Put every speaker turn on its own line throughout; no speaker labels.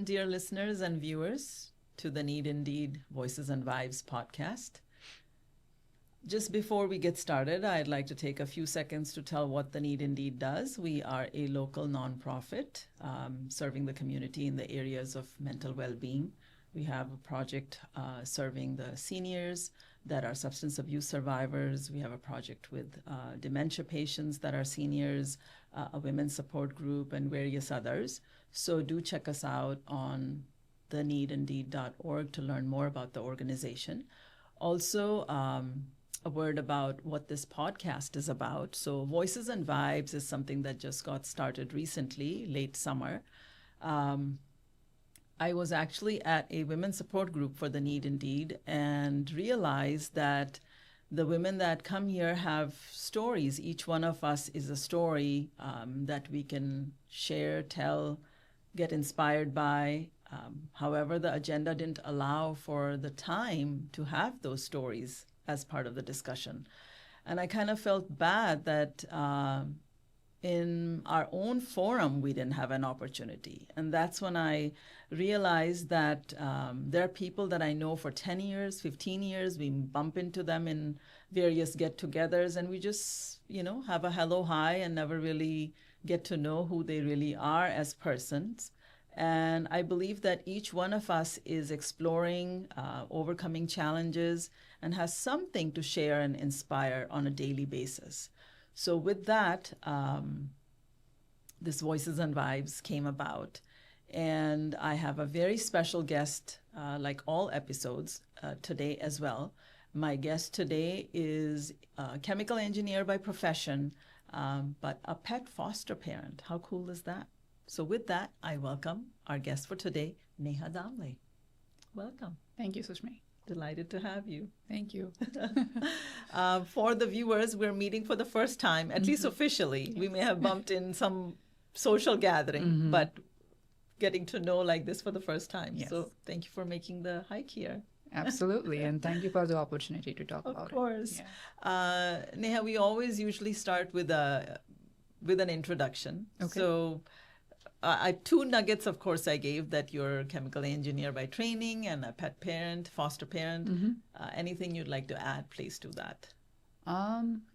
dear listeners and viewers, to the Need Indeed Voices and Vibes podcast. Just before we get started, I'd like to take a few seconds to tell what the Need Indeed does. We are a local nonprofit serving the community in the areas of mental well-being. We have a project serving the seniors that are substance abuse survivors. We have a project with dementia patients that are seniors, a women's support group, and various others. So do check us out on TheNeedInDeed.org to learn more about the organization. Also, a word about what this podcast is about. So Voices and Vibes is something that just got started recently, late summer. I was actually at a women's support group for the Need Indeed and realized that the women that come here have stories. Each one of us is a story that we can share, tell, get inspired by. However, the agenda didn't allow for the time to have those stories as part of the discussion. And I kind of felt bad that in our own forum, we didn't have an opportunity. And that's when I realized that there are people that I know for 10 years, 15 years. We bump into them in various get-togethers, and we just, have a hello, hi, and never really get to know who they really are as persons. And I believe that each one of us is exploring, overcoming challenges, and has something to share and inspire on a daily basis. So with that, this Voices and Vibes came about. And I have a very special guest, like all episodes, today as well. My guest today is a chemical engineer by profession, but a pet foster parent. How cool is that? So with that, I welcome our guest for today, Neha Damle. Welcome.
Thank you, Sushmi.
Delighted to have you.
Thank you.
For the viewers, we're meeting for the first time, at least officially. We may have bumped in some social gathering, but getting to know like this for the first time.
Yes.
So thank you for making the hike here.
Absolutely. And thank you for the opportunity to talk about it.
Of course.
Yeah.
Neha, we always usually start with an introduction.
Okay.
So two nuggets, of course, I gave, that you're a chemical engineer by training and a pet parent, foster parent. Anything you'd like to add, please do that.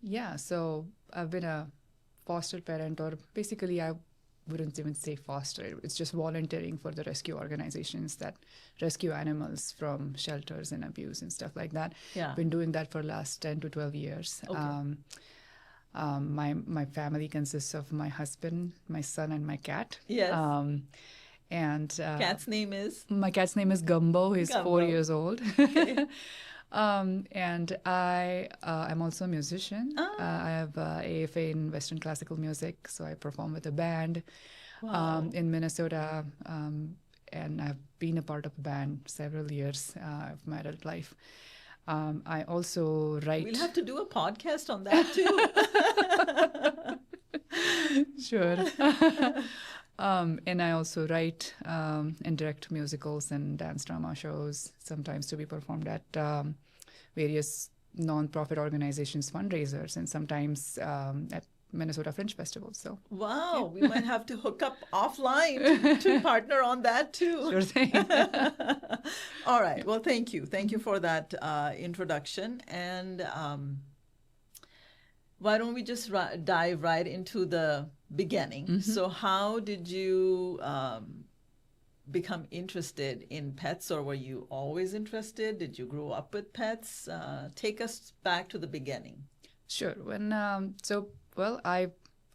Yeah, so I've been a foster parent, or basically I wouldn't even say foster. It's just volunteering for the rescue organizations that rescue animals from shelters and abuse and stuff like that.
Yeah.
Been doing that for the last 10 to 12 years.
Okay.
My family consists of my husband, my son, and my cat.
Yes.
Cat's
name is?
My cat's name is Gumbo. He's
Gumbo.
4 years old.
Okay.
And I'm also a musician. I have AFA in Western classical music, so I perform with a band in Minnesota, and I've been a part of a band several years of my adult life. I also write.
We'll have to do a podcast on that too.
Sure. And I also write and direct musicals and dance drama shows, sometimes to be performed at various non-profit organizations' fundraisers, and sometimes at Minnesota Fringe Festival. So
wow, we might have to hook up offline to partner on that too.
Sure thing.
All right. Well, thank you. Thank you for that introduction. And why don't we just dive right into the beginning? So how did you become interested in pets, or were you always interested? Did you grow up with pets? Take us back to the beginning.
Sure.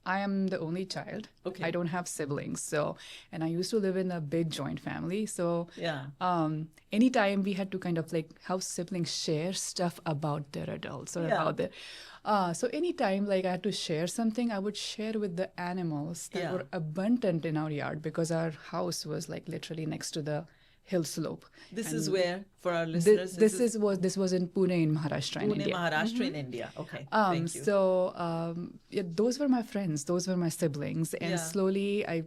I am the only child.
Okay.
I don't have siblings. And I used to live in a big joint family. So
Yeah.
Anytime we had to kind of like have siblings share stuff about their adults or
Yeah.
about their. So anytime like I had to share something, I would share with the animals that
Yeah.
were abundant in our yard, because our house was like literally next to the hill slope.
This
And
is where, for our listeners?
This was in Pune in Maharashtra in
Pune,
India.
Maharashtra in India. Okay, thank you.
Those were my friends. Those were my siblings. And
Yeah.
slowly, I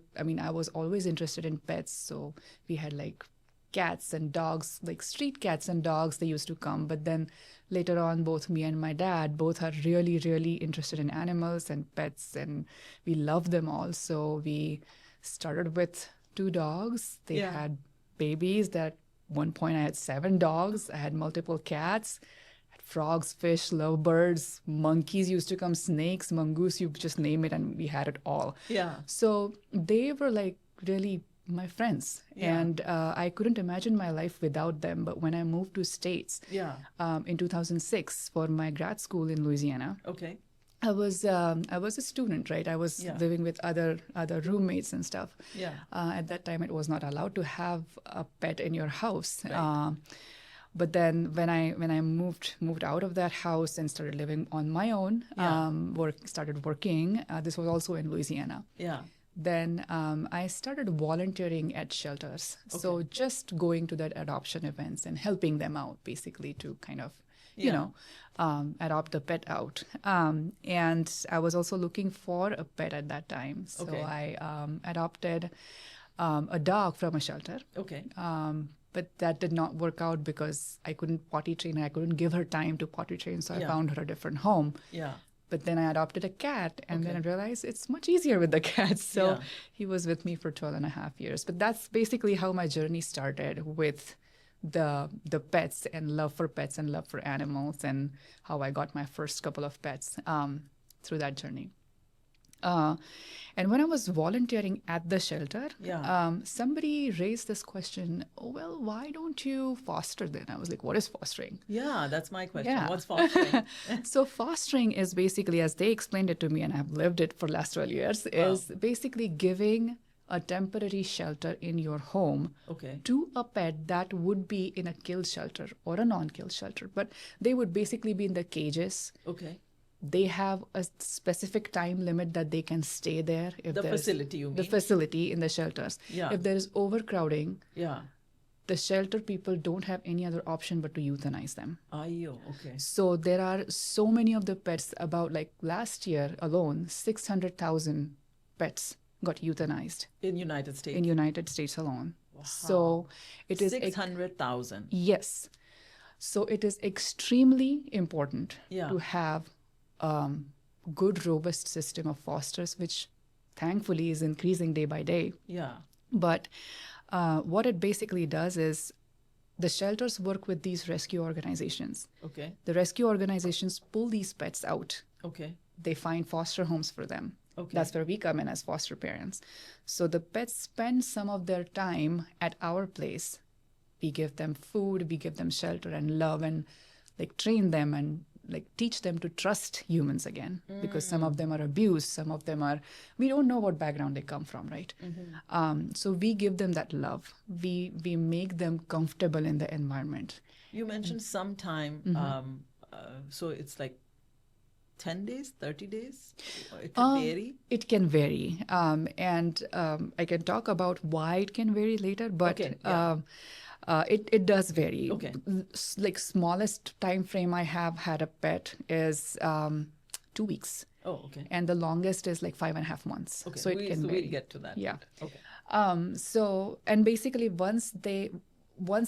was always interested in pets. So we had like cats and dogs, like street cats and dogs. They used to come. But then later on, both me and my dad both are really, really interested in animals and pets. And we love them all. So we started with 2 dogs. They
Yeah.
had babies. That one point I had 7 dogs. I had multiple cats. I had frogs, fish, lovebirds, monkeys used to come, snakes, mongoose, you just name it, and we had it all.
Yeah.
So they were like really my friends,
Yeah.
and I couldn't imagine my life without them. But when I moved to States
Yeah.
in 2006 for my grad school in Louisiana,
Okay.
I was a student, right? I was
Yeah.
living with other roommates and stuff.
Yeah.
At that time, it was not allowed to have a pet in your house.
Right.
But then when I moved out of that house and started living on my own,
Yeah.
started working. This was also in Louisiana.
Yeah.
Then I started volunteering at shelters. So
Okay.
just going to that adoption events and helping them out, basically, to kind of,
Yeah.
adopt the pet out. And I was also looking for a pet at that time. So
Okay.
I adopted a dog from a shelter.
Okay.
But that did not work out because I couldn't potty train her. I couldn't give her time to potty train. So I
Yeah.
found her a different home.
Yeah.
But then I adopted a cat, and then I
Okay.
realized it's much easier with the cat. So
Yeah.
he was with me for 12 and a half years. But that's basically how my journey started, with the pets and love for pets and love for animals, and how I got my first couple of pets through that journey. And when I was volunteering at the shelter,
Yeah.
somebody raised this question, oh, well, why don't you foster then? I was like, what is fostering?
Yeah. That's my question.
Yeah.
What's fostering?
So fostering is basically, as they explained it to me, and I've lived it for the last 12 years, is basically giving a temporary shelter in your home
Okay.
to a pet that would be in a kill shelter or a non-kill shelter. But they would basically be in the cages.
Okay.
They have a specific time limit that they can stay there. If
The
there's-
facility, you
The
mean?
facility in the shelters.
Yeah.
If there is overcrowding,
Yeah.
the shelter people don't have any other option but to euthanize them.
Ayo. Okay.
So there are so many of the pets, about like last year alone, 600,000 pets got euthanized
In United States.
in United States alone. So it is
600,000.
yes. So it is extremely important
Yeah.
to have good, robust system of fosters, which thankfully is increasing day by day.
Yeah.
But what it basically does is the shelters work with these rescue organizations.
Okay.
The rescue organizations pull these pets out.
Okay.
They find foster homes for them.
Okay.
That's where we come in as foster parents. So the pets spend some of their time at our place. We give them food, we give them shelter and love, and like train them and like teach them to trust humans again, because some of them are abused, some of them are, we don't know what background they come from, right? So we give them that love. We make them comfortable in the environment.
You mentioned sometime. So it's like 10 days, 30 days? It can vary?
It can vary. And I can talk about why it can vary later, but
Okay, yeah.
It does vary.
Okay.
Like smallest time frame I have had a pet is 2 weeks.
Oh, okay.
And the longest is like 5.5 months.
Okay.
So it can vary.
we'll get to that.
Yeah.
Okay.
So, and basically once they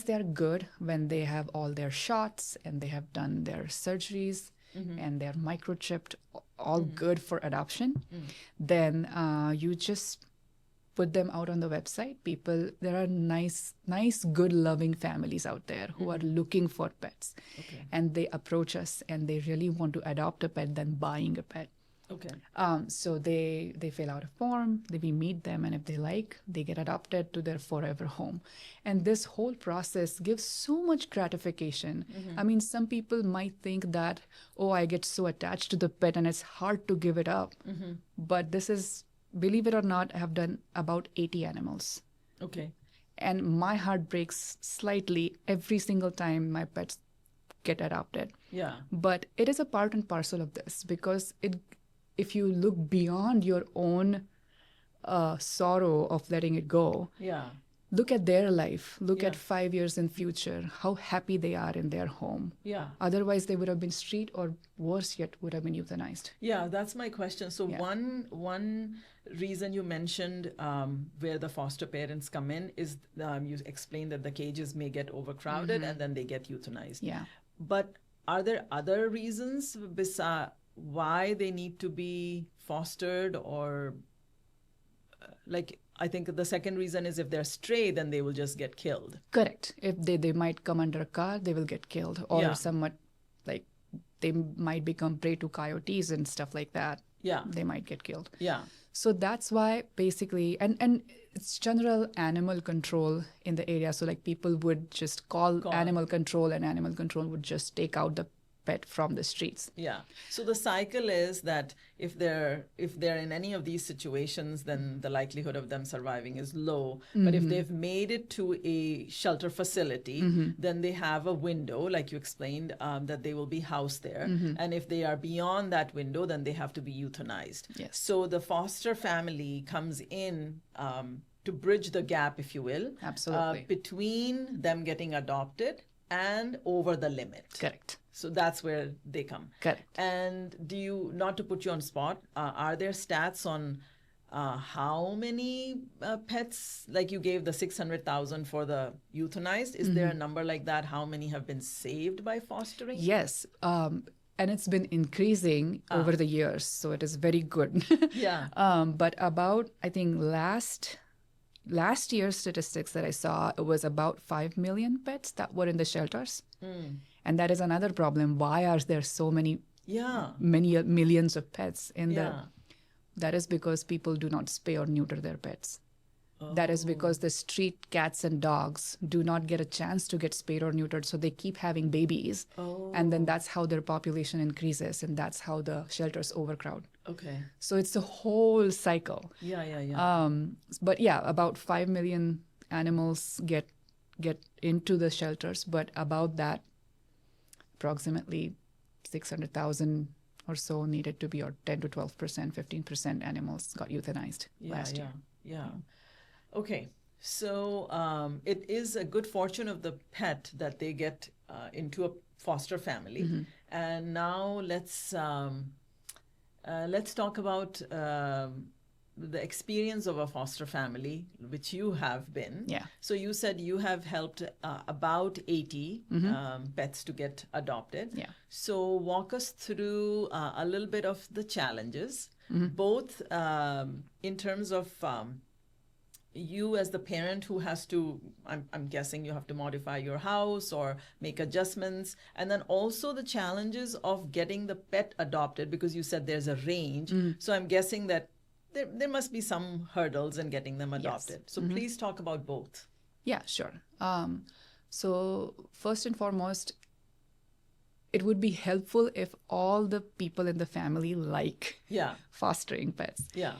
are good, when they have all their shots and they have done their surgeries and they're microchipped, all good for adoption, then you just put them out on the website. There are nice, good, loving families out there who are looking for pets.
Okay.
And they approach us and they really want to adopt a pet than buying a pet.
Okay.
So they fill out a form, we meet them, and if they like, they get adopted to their forever home. And this whole process gives so much gratification. I mean, some people might think that, oh, I get so attached to the pet and it's hard to give it up. But this is, believe it or not, I have done about 80 animals.
Okay.
And my heart breaks slightly every single time my pets get adopted.
Yeah.
But it is a part and parcel of this, because if you look beyond your own sorrow of letting it go,
Yeah.
look at their life, look
Yeah.
at 5 years in future, how happy they are in their home.
Yeah.
Otherwise, they would have been street, or worse yet, would have been euthanized.
Yeah, that's my question. So
Yeah.
one reason you mentioned where the foster parents come in is you explained that the cages may get overcrowded and then they get euthanized.
Yeah.
But are there other reasons why they need to be fostered, or like I think the second reason is if they're stray, then they will just get killed.
Correct. If they might come under a car, they will get killed, or
Yeah.
somewhat like they might become prey to coyotes and stuff like that.
Yeah.
They might get killed.
Yeah.
So that's why basically, and it's general animal control in the area. So like people would just call animal control, and animal control would just take out the pet from the streets.
Yeah. So the cycle is that if they're in any of these situations, then the likelihood of them surviving is low. But if they've made it to a shelter facility, then they have a window, like you explained, that they will be housed there. And if they are beyond that window, then they have to be euthanized.
Yes.
So the foster family comes in to bridge the gap, if you will,
Absolutely.
between them getting adopted and over the limit.
Correct.
So that's where they come.
Correct.
And do you, not to put you on spot, are there stats on how many pets, like you gave the 600,000 for the euthanized, is there a number like that? How many have been saved by fostering?
Yes. And it's been increasing over the years. So it is very good.
Yeah.
But about, I think last year's statistics that I saw, it was about 5 million pets that were in the shelters. And that is another problem. Why are there so many millions of pets in there? That is because people do not spay or neuter their pets. That is because the street cats and dogs do not get a chance to get spayed or neutered, so they keep having babies. And then that's how their population increases, and that's how the shelters overcrowd.
Okay.
So it's a whole cycle.
Yeah.
But yeah, about 5 million animals get into the shelters, but about that, approximately 600,000 or so needed to be, or 10 to 12%, 15% animals got euthanized last year.
Yeah. Okay. So it is a good fortune of the pet that they get into a foster family. And now let's talk about the experience of a foster family, which you have been.
Yeah.
So you said you have helped about 80 pets to get adopted.
Yeah.
So walk us through a little bit of the challenges, both in terms of you as the parent who has to, I'm guessing you have to modify your house or make adjustments, and then also the challenges of getting the pet adopted, because you said there's a range. So I'm guessing that there must be some hurdles in getting them adopted. So please talk about both.
Yeah, sure. So first and foremost, it would be helpful if all the people in the family like fostering pets.
Yeah.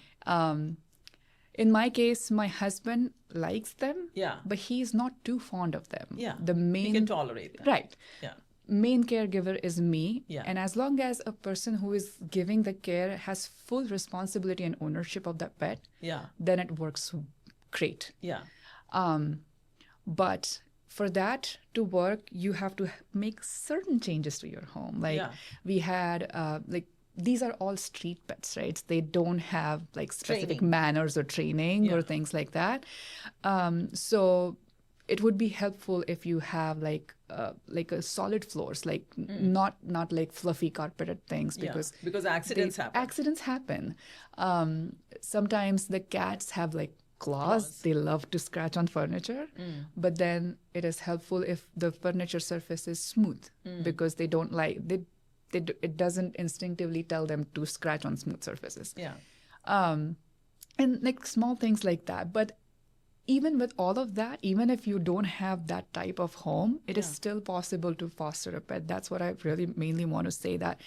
In my case, my husband likes them, but he's not too fond of them.
Yeah.
The main,
he can tolerate them.
Right.
Yeah.
Main caregiver is me.
Yeah.
And as long as a person who is giving the care has full responsibility and ownership of that pet, then it works great.
Yeah.
But for that to work, you have to make certain changes to your home. Like we had, these are all street pets, right? They don't have like specific manners or training or things like that. So it would be helpful if you have like a solid floors, like not like fluffy carpeted things, because
accidents happen.
Accidents happen. Sometimes the cats have like claws. They love to scratch on furniture, but then it is helpful if the furniture surface is smooth, because they don't like it doesn't instinctively tell them to scratch on smooth surfaces.
Yeah.
And like small things like that. But even with all of that, even if you don't have that type of home, it is still possible to foster a pet. That's what I really mainly want to say, that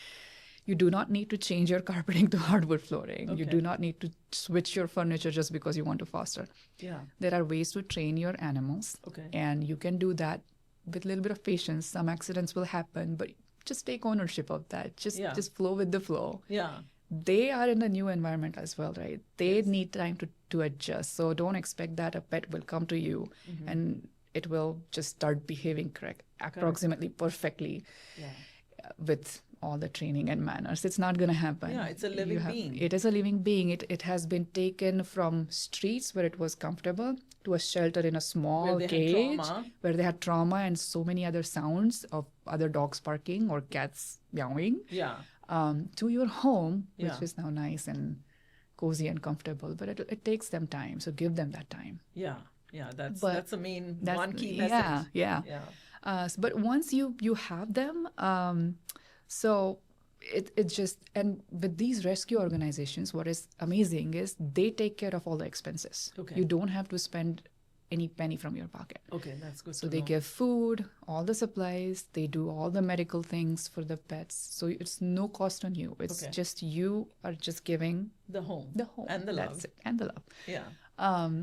you do not need to change your carpeting to hardwood flooring. Okay. You do not need to switch your furniture just because you want to foster.
Yeah.
There are ways to train your animals.
Okay.
And you can do that with a little bit of patience. Some accidents will happen, but just take ownership of that. Just flow with the flow.
Yeah.
They are in a new environment as well, right? They need time to adjust. So don't expect that a pet will come to you and it will just start behaving approximately perfectly with all the training and manners. It's not going to happen.
Yeah, it's a living being.
It is a living being. It has been taken from streets where it was comfortable to a shelter in a small cage where they had trauma and so many other sounds of other dogs barking or cats meowing.
Yeah.
To your home, which is now nice and cozy and comfortable, but it takes them time. So give them that time.
Yeah. Yeah.
But
That's the main
that's
one key
yeah,
message.
yeah. But once you have them, so it just, and with these rescue organizations, what is amazing is they take care of all the expenses.
Okay.
You don't have to spend any penny from your pocket.
Okay, that's good.
So
to
they
know.
give food, all the supplies, they do all the medical things for the pets. So it's no cost on you. It's
Okay.
just you are just giving
the home
and
the
that's
love.
it, and the love.
Yeah.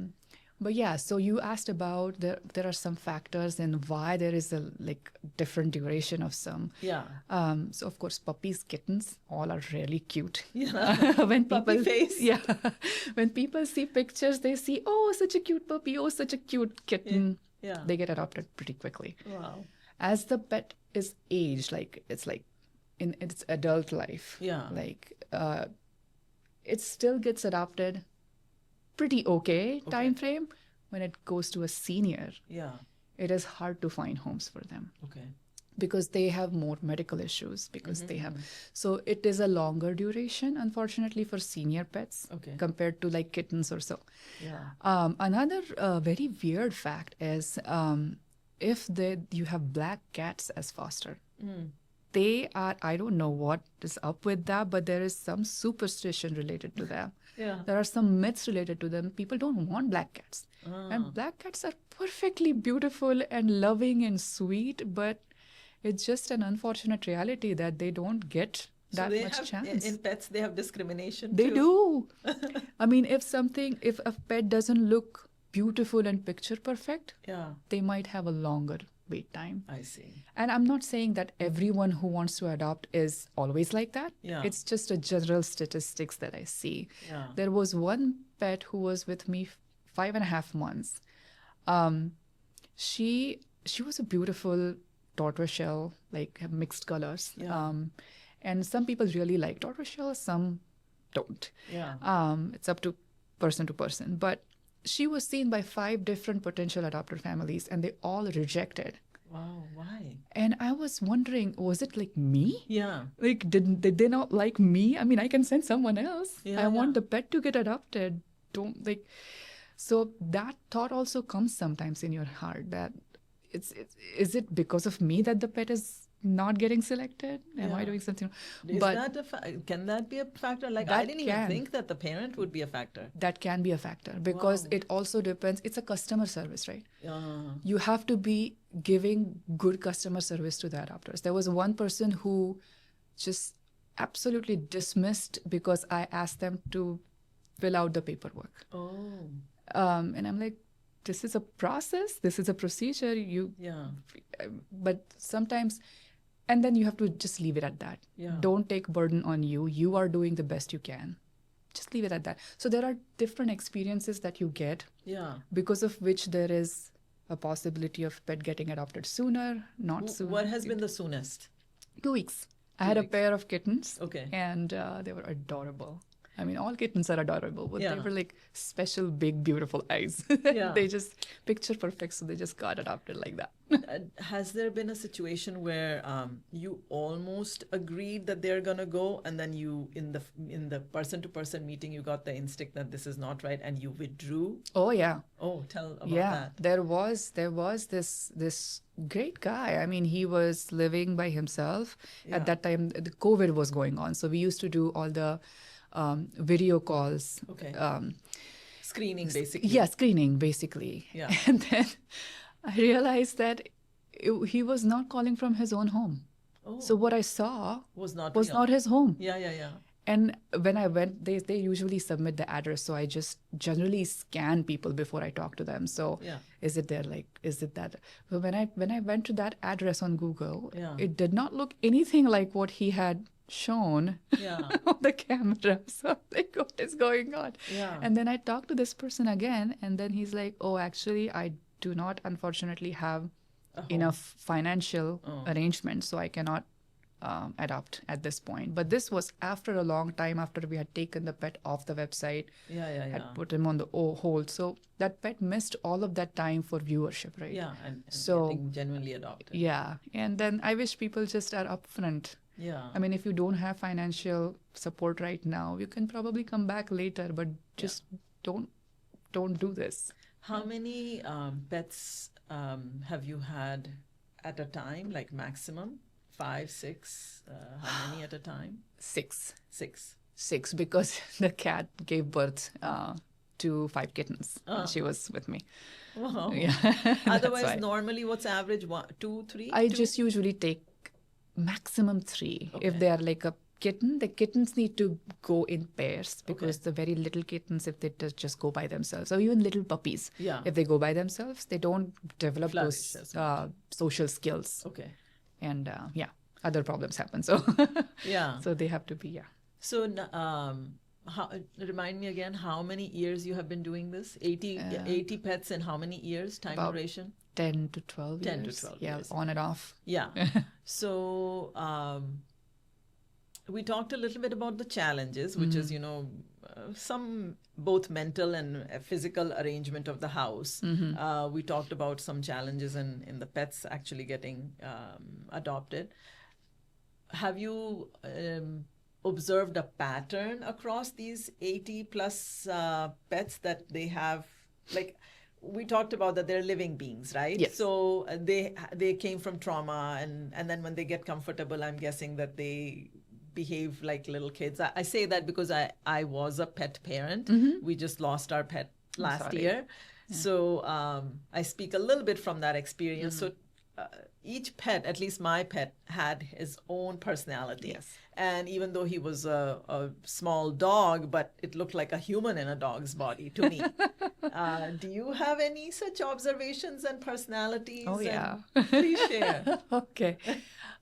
But yeah, so you asked about there are some factors and why there is a like different duration of some.
Yeah.
So of course, puppies, kittens, all are really cute.
Yeah.
When
Puppy
people
face.
yeah, when people see pictures, they see, oh, such a cute puppy, oh, such a cute kitten.
Yeah.
They get adopted pretty quickly.
Wow.
As the pet is aged, like it's like in its adult life.
Yeah.
Like it still gets adopted pretty okay time frame. When it goes to a senior,
Yeah.
it is hard to find homes for them
Okay.
because they have more medical issues, because they have, so it is a longer duration, unfortunately, for senior pets compared to like kittens or so.
Yeah.
Another very weird fact is if you have black cats as foster, they are, I don't know what is up with that, but there is some superstition related to them.
Yeah.
There are some myths related to them. People don't want black cats. And black cats are perfectly beautiful and loving and sweet, but it's just an unfortunate reality that they don't get that much chance.
In pets, they have discrimination
They
too.
do. I mean, if a pet doesn't look beautiful and picture perfect,
Yeah.
they might have a longer wait time.
I see.
And I'm not saying that everyone who wants to adopt is always like that.
Yeah.
It's just a general statistics that I see.
Yeah.
There was one pet who was with me 5.5 months. She was a beautiful tortoiseshell, like have mixed colors.
Yeah.
And some people really like tortoiseshell, some don't.
Yeah.
It's up to person. But she was seen by 5 different potential adopter families, and they all rejected.
Wow. Why?
And I was wondering, was it like me?
Yeah.
Like, did they not like me? I mean, I can send someone else.
Yeah,
I want the pet to get adopted. Don't like. So that thought also comes sometimes in your heart that is it because of me that the pet is not getting selected? Am I doing something?
Can that be a factor? Like,
That
I didn't even think that the parent would be a factor.
That can be a factor because it also depends. It's a customer service, right? You have to be giving good customer service to the adopters. There was one person who just absolutely dismissed because I asked them to fill out the paperwork.
Oh.
And I'm like, this is a process. This is a procedure. But sometimes, and then you have to just leave it at that.
Yeah.
Don't take burden on you. You are doing the best you can. Just leave it at that. So there are different experiences that you get.
Yeah.
Because of which there is a possibility of pet getting adopted sooner, not sooner.
What has been the soonest?
2 weeks. I had a pair of kittens.
Okay.
And they were adorable. I mean, all kittens are adorable, but
Yeah.
they were like special, big, beautiful eyes.
Yeah.
They just picture perfect, so they just got adopted like that.
Has there been a situation where you almost agreed that they're gonna go, and then you, in the person-to-person meeting, you got the instinct that this is not right, and you withdrew?
Oh yeah.
Oh, tell about that.
There was this great guy. I mean, he was living by himself. At that time. The COVID was going on, so we used to do all the video calls.
Okay. Screening, basically.
Yeah, screening, basically.
Yeah.
And then I realized that he was not calling from his own home.
Oh.
So what I saw
was not
his home.
Yeah.
And when I went, they usually submit the address. So I just generally scan people before I talk to them. So is it there? Like, is it that? So when I went to that address on Google, it did not look anything like what he had shown on the camera. So I'm like, what is going on?
Yeah.
And then I talked to this person again, and then he's like, oh, actually, I do not unfortunately have enough financial arrangement, so I cannot adopt at this point. But this was after a long time after we had taken the pet off the website. Had put him on the hold. So that pet missed all of that time for viewership, right?
Yeah, and
so
getting genuinely adopted.
Yeah. And then I wish people just are upfront
Yeah.
I mean, if you don't have financial support right now, you can probably come back later, but just don't do this.
How many pets have you had at a time, like maximum? 5, 6? How many at a time?
Six.
6.
Six, because the cat gave birth to 5 kittens when
Ah.
she was with me.
Wow.
Yeah. That's
Otherwise,
why.
normally, what's average? 1, 2, 3?
I
2?
just usually take maximum 3.
Okay.
If they are like a kitten, the kittens need to go in pairs, because
Okay.
the very little kittens, if they just go by themselves, or even little puppies,
Yeah.
if they go by themselves, they don't develop
Flourish
those
as
social skills.
Okay.
And other problems happen. So
Yeah.
so they have to be,
So, remind me again, how many years you have been doing this? 80 pets in how many years? Time
about
duration?
10 to 12 years.
10 to 12
yeah,
years.
on and off.
Yeah. So, we talked a little bit about the challenges, which is, some both mental and physical arrangement of the house. We talked about some challenges in the pets actually getting adopted. Have you observed a pattern across these 80 plus pets that they have? Like, we talked about that they're living beings, right?
Yes.
So they came from trauma, and then when they get comfortable, I'm guessing that they behave like little kids. I say that because I was a pet parent. We just lost our pet last year. Yeah. So I speak a little bit from that experience. So each pet, at least my pet, had his own personality.
Yes.
And even though he was a small dog, but it looked like a human in a dog's body to me. Do you have any such observations and personalities?
Oh, yeah.
Please share.
Okay.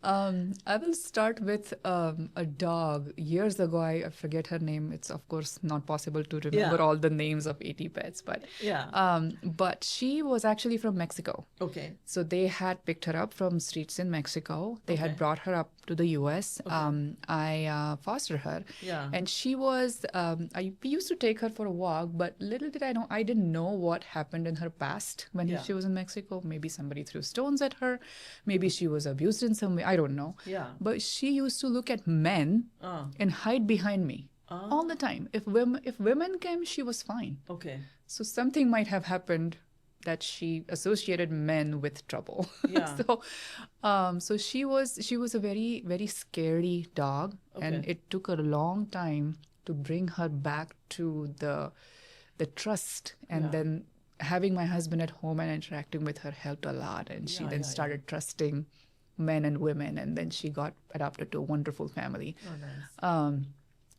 I will start with a dog. Years ago, I forget her name. It's, of course, not possible to remember all the names of 80 pets. But she was actually from Mexico.
Okay.
So they had picked her up from streets in Mexico. They had brought her up to the U.S.
Okay.
I fostered her.
Yeah.
And she was, we used to take her for a walk, but little did I know, I didn't know what happened in her past when she was in Mexico. Maybe somebody threw stones at her. Maybe she was abused in some way. I don't know.
Yeah.
But she used to look at men and hide behind me all the time. If women came, she was fine.
Okay.
So something might have happened that she associated men with trouble.
Yeah.
So she was a very, very scary dog, and it took a long time to bring her back to the trust, and then having my husband at home and interacting with her helped a lot, and she then started trusting men and women, and then she got adopted to a wonderful family.
Oh, nice.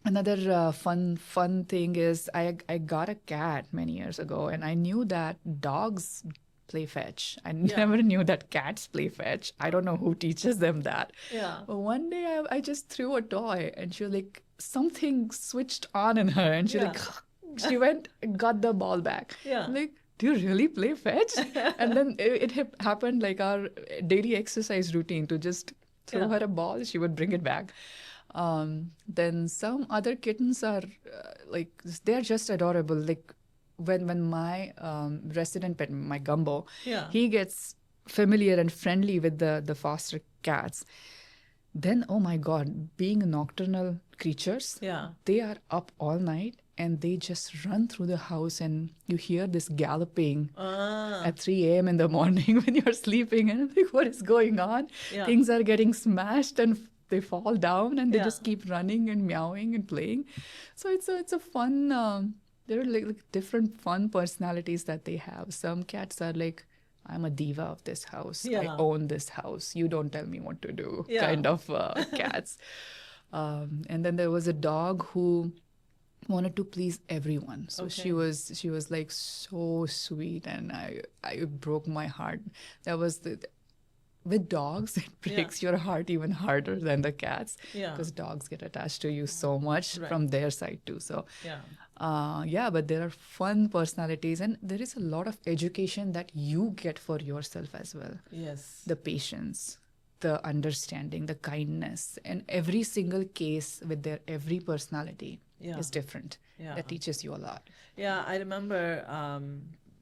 Another fun thing is I got a cat many years ago, and I knew that dogs play fetch. I never knew that cats play fetch. I don't know who teaches them that.
Yeah.
But one day I just threw a toy, and she was like, something switched on in her, and she went and got the ball back.
Yeah.
I'm like, do you really play fetch? And then it happened like our daily exercise routine to just throw her a ball, she would bring it back. Then some other kittens are they're just adorable. Like when my resident pet, my Gumbo, he gets familiar and friendly with the foster cats. Then, oh my God, being nocturnal creatures, they are up all night and they just run through the house, and you hear this galloping at 3 a.m. in the morning when you're sleeping, and I'm like, what is going on?
Yeah.
Things are getting smashed and they fall down, and they just keep running and meowing and playing. So it's a fun, there are like different fun personalities that they have. Some cats are like, I'm a diva of this house. I own this house. You don't tell me what to do, kind of cats. And then there was a dog who wanted to please everyone. So she was like so sweet, and I broke my heart. That was with dogs, it breaks your heart even harder than the cats, because dogs get attached to you so much from their side too. So but there are fun personalities, and there is a lot of education that you get for yourself as well.
Yes.
The patience, the understanding, the kindness, and every single case with their every personality is different. That teaches you a lot.
Yeah, I remember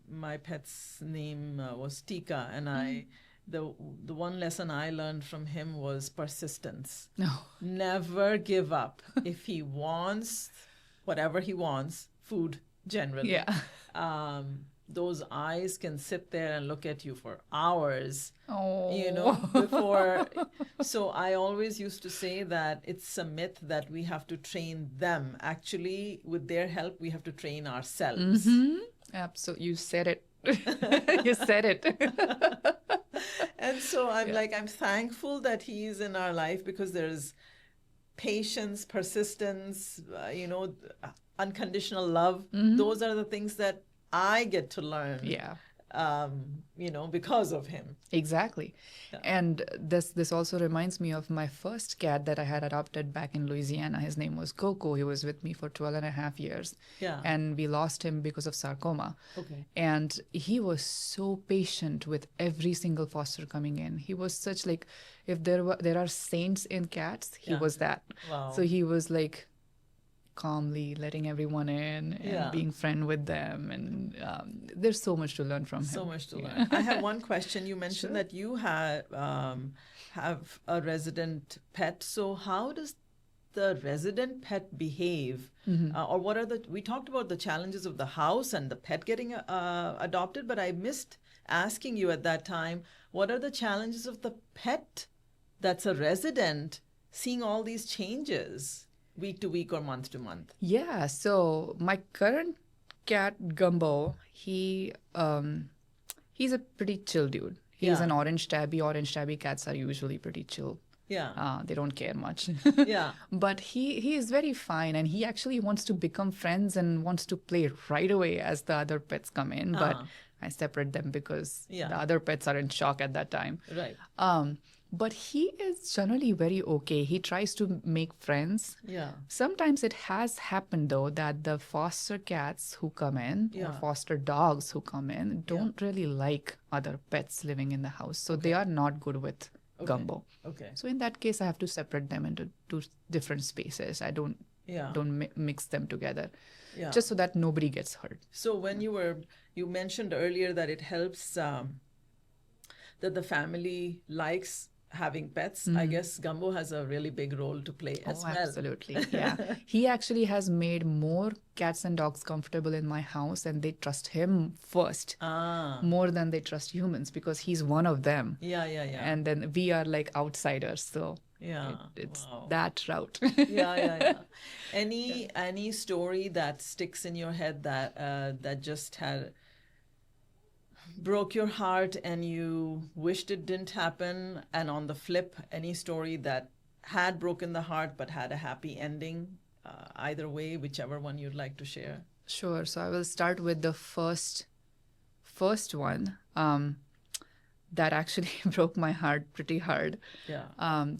my pet's name was Tika, and I the one lesson I learned from him was persistence.
No.
Never give up. If he wants whatever he wants, food generally,
Yeah.
those eyes can sit there and look at you for hours,
Oh.
before. So I always used to say that it's a myth that we have to train them. Actually, with their help, we have to train ourselves.
Absolutely. You said it. You said it.
And so I'm thankful that he is in our life, because there's patience, persistence, unconditional love. Those are the things that I get to learn.
Yeah.
Because of him.
Exactly.
Yeah.
And this also reminds me of my first cat that I had adopted back in Louisiana. His name was Coco. He was with me for 12 and a half years.
Yeah.
And we lost him because of sarcoma.
Okay.
And he was so patient with every single foster coming in. He was such like, if there are saints in cats, he was that.
Wow.
So he was like calmly letting everyone in and being friend with them, and there's so much to learn from him.
So much to learn. I have one question. You mentioned that you have a resident pet. So how does the resident pet behave? Or what are we talked about the challenges of the house and the pet getting adopted, but I missed asking you at that time, what are the challenges of the pet that's a resident seeing all these changes week to week or month to month?
Yeah, so my current cat Gumbo, he's a pretty chill dude. He's an orange tabby. Orange tabby cats are usually pretty chill.
Yeah.
They don't care much.
Yeah.
But he is very fine, and he actually wants to become friends and wants to play right away as the other pets come in. But I separate them because the other pets are in shock at that time.
Right.
But he is generally very okay. He tries to make friends.
Yeah.
Sometimes it has happened, though, that the foster cats who come in or foster dogs who come in don't really like other pets living in the house. So they are not good with Gumbo.
Okay.
So in that case, I have to separate them into two different spaces. I don't mix them together, just so that nobody gets hurt.
So when you mentioned earlier that it helps that the family likes having pets. I guess Gumbo has a really big role to play as well.
Absolutely. Yeah. He actually has made more cats and dogs comfortable in my house, and they trust him first more than they trust humans, because he's one of them.
Yeah.
And then we are like outsiders. So it's that route.
Yeah. Any story that sticks in your head that just broke your heart and you wished it didn't happen, and on the flip, any story that had broken the heart but had a happy ending? Either way, whichever one you'd like to share.
Sure. So I will start with the first one that actually broke my heart pretty hard.
Yeah.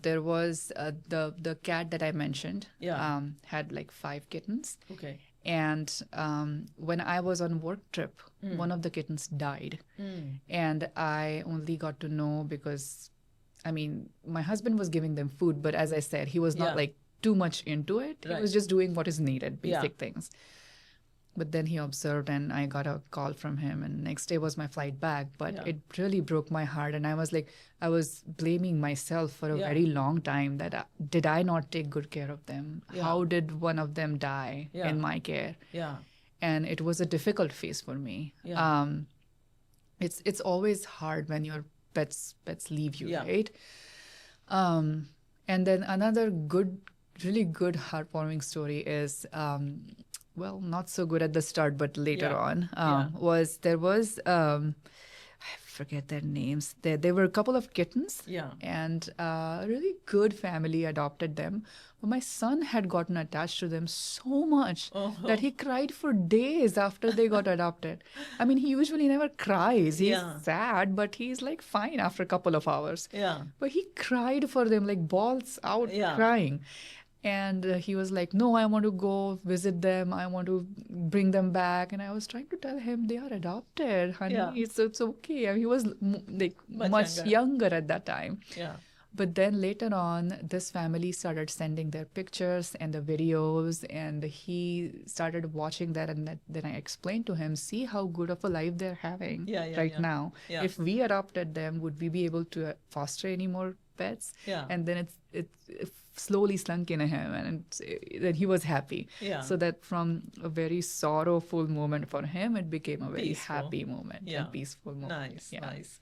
There was the cat that I mentioned. Had like 5 kittens.
Okay.
And when I was on work trip, one of the kittens died. And I only got to know because, my husband was giving them food, but as I said, he was not like too much into it. He was just doing what is needed, basic things. But then he observed, and I got a call from him, and next day was my flight back. But it really broke my heart, and I was blaming myself for a very long time that did I not take good care of them? How did one of them die in my care?
Yeah.
And it was a difficult phase for me. It's always hard when your pets leave you, right? And then another really good heartwarming story is not so good at the start, but later on, there was I forget their names. There were a couple of kittens, and a really good family adopted them. But my son had gotten attached to them so much that he cried for days after they got adopted. He usually never cries. He's sad, but he's like fine after a couple of hours.
Yeah.
But he cried for them, like balls out, crying. And he was like, no, I want to go visit them. I want to bring them back. And I was trying to tell him, they are adopted, honey. It's okay. He was much younger at that time.
Yeah.
But then later on, this family started sending their pictures and the videos, and he started watching that. And then I explained to him, see how good of a life they're having now.
Yeah.
If we adopted them, would we be able to foster any more pets?
Yeah.
And then it slowly slunk into him, and that he was happy.
Yeah.
So that from a very sorrowful moment for him, it became a very
Peaceful.
happy moment and peaceful moment.
Nice, nice.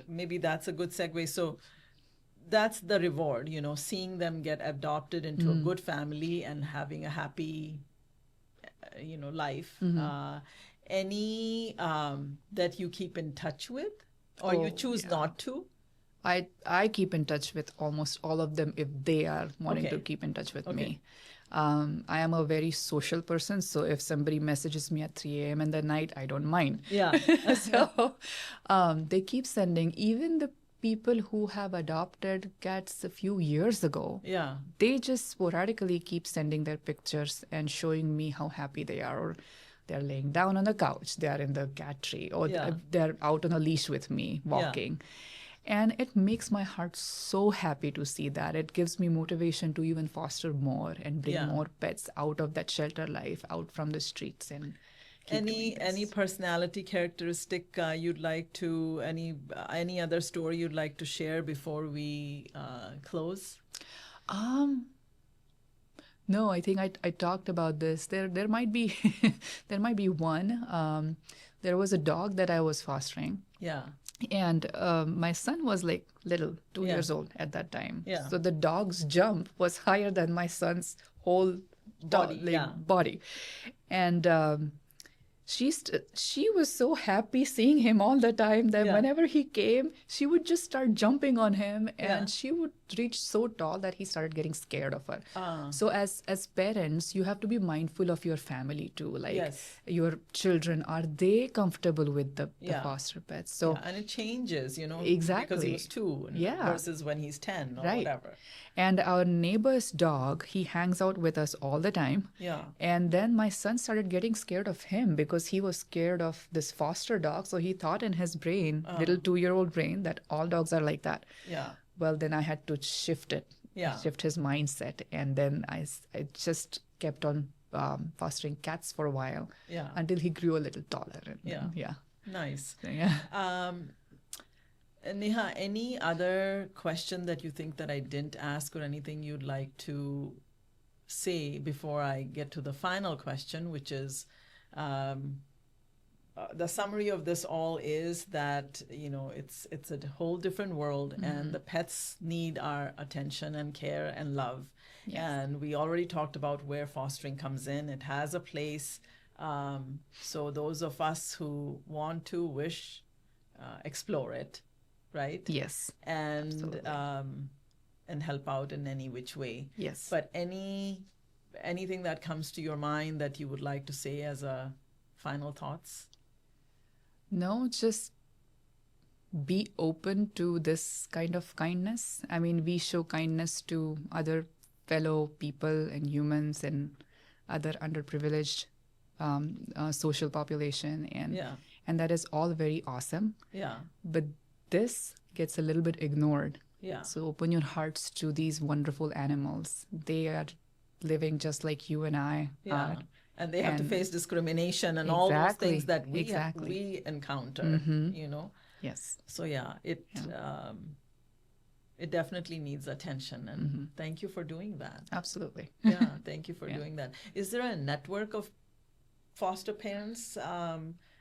Maybe that's a good segue. So that's the reward, seeing them get adopted into a good family and having a happy, life. Any that you keep in touch with, or you choose not to?
I keep in touch with almost all of them if they are wanting to keep in touch with me. I am a very social person, so if somebody messages me at 3 a.m. in the night, I don't mind.
Yeah.
So they keep sending. Even the people who have adopted cats a few years ago, they just sporadically keep sending their pictures and showing me how happy they are. Or they're laying down on the couch, they are in the cat tree, or they're out on a leash with me walking. And it makes my heart so happy to see that. It gives me motivation to even foster more and bring more pets out of that shelter life, out from the streets. And
any personality characteristic you'd like to, any other story you'd like to share before we close?
No, I think I talked about this. There might be there might be one. There was a dog that I was fostering.
Yeah.
And my son was like little, 2 years old at that time.
Yeah.
So the dog's jump was higher than my son's whole body. And she was so happy seeing him all the time that whenever he came, she would just start jumping on him, and she would reach so tall that he started getting scared of her. So as parents, you have to be mindful of your family too. Like your children, are they comfortable with the foster pets? So
and it changes,
exactly,
because he was 2 versus when he's 10 or whatever.
And our neighbor's dog, he hangs out with us all the time.
Yeah.
And then my son started getting scared of him because he was scared of this foster dog. So he thought in his brain, little 2-year-old brain, that all dogs are like that.
Yeah.
Well, then I had to shift his mindset. And then I just kept on fostering cats for a while until he grew a little taller. And,
Nice.
So, yeah.
Neha, any other question that you think that I didn't ask, or anything you'd like to say before I get to the final question, which is the summary of this all is that, it's a whole different world, and the pets need our attention and care and love. Yes. And we already talked about where fostering comes in. It has a place. So those of us who want to, explore it. Right?
Yes.
And help out in any which way.
Yes.
But anything that comes to your mind that you would like to say as a final thoughts?
No, just be open to this kind of kindness. I mean, we show kindness to other fellow people and humans and other underprivileged social population, and that is all very awesome.
Yeah.
But this gets a little bit ignored.
Yeah.
So open your hearts to these wonderful animals. They are living just like you and I are.
And they have to face discrimination and all those things that we encounter,
Yes.
So it definitely needs attention, and thank you for doing that.
Absolutely.
Yeah, thank you for doing that. Is there a network of foster parents?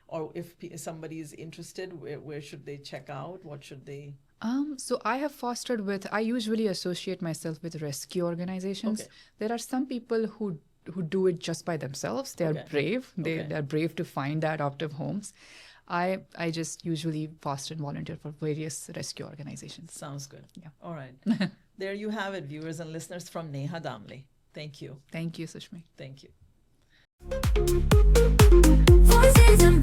Or if somebody is interested, where should they check out? What should they?
So I have fostered I usually associate myself with rescue organizations. Okay. There are some people who do it just by themselves. They are brave. They're brave to find the adoptive homes. I just usually foster and volunteer for various rescue organizations.
Sounds good.
Yeah.
All right. There you have it, viewers and listeners, from Neha Damle. Thank you.
Thank you, Sushmi.
Thank you.
Voices and